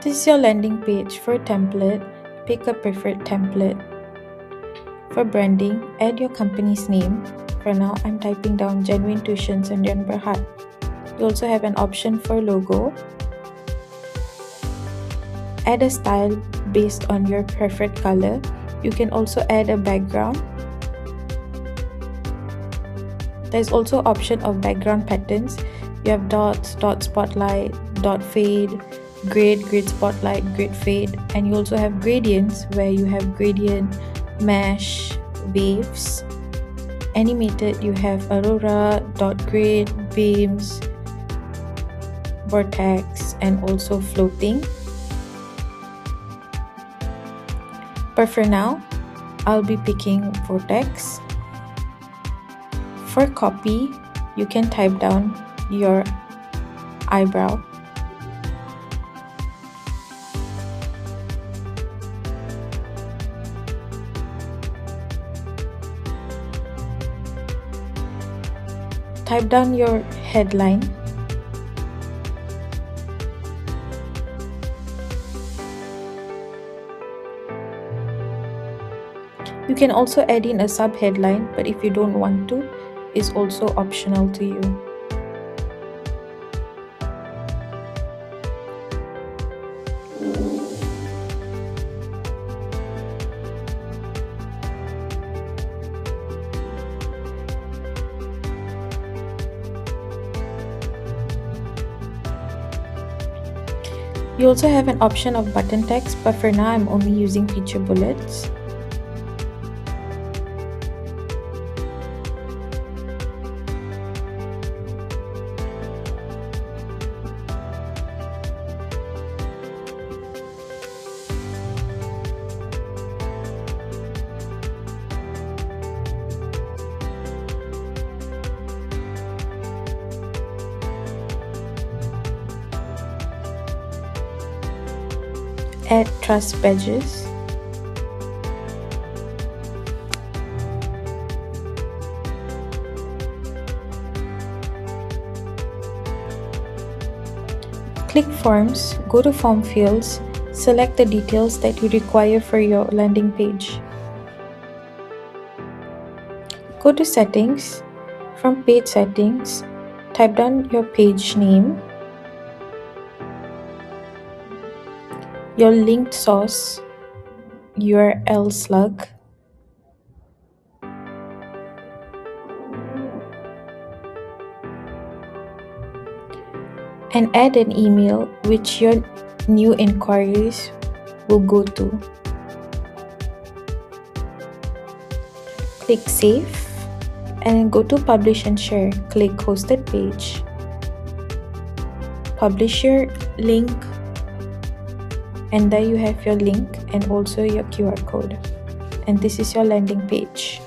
This is your landing page. For template, pick a preferred template. For branding, add your company's name. For now, I'm typing down Genuine Tuitions and Jan Berhad. You also have an option for logo. Add a style based on your preferred color. You can also add a background. There's also option of background patterns. You have dots, dot spotlight, dot fade, grid, grid spotlight, grid fade, and you also have gradients where you have gradient, mesh, waves. Animated, you have aurora, dot grid, beams, vortex, and also floating. But for now, I'll be picking vortex. For copy, you can type down your eyebrow. Type down your headline. You can also add in a sub-headline, but if you don't want to, it's also optional to you. You also have an option of button text, but for now I'm only using feature bullets. Add truss badges. Click Forms, go to Form Fields, select the details that you require for your landing page. Go to Settings. From Page Settings, type down your page name, your linked source, URL slug, and add an email which your new inquiries will go to. Click Save and then go to Publish and Share. Click Hosted Page. Publish your link, and there you have your link and also your QR code. And this is your landing page.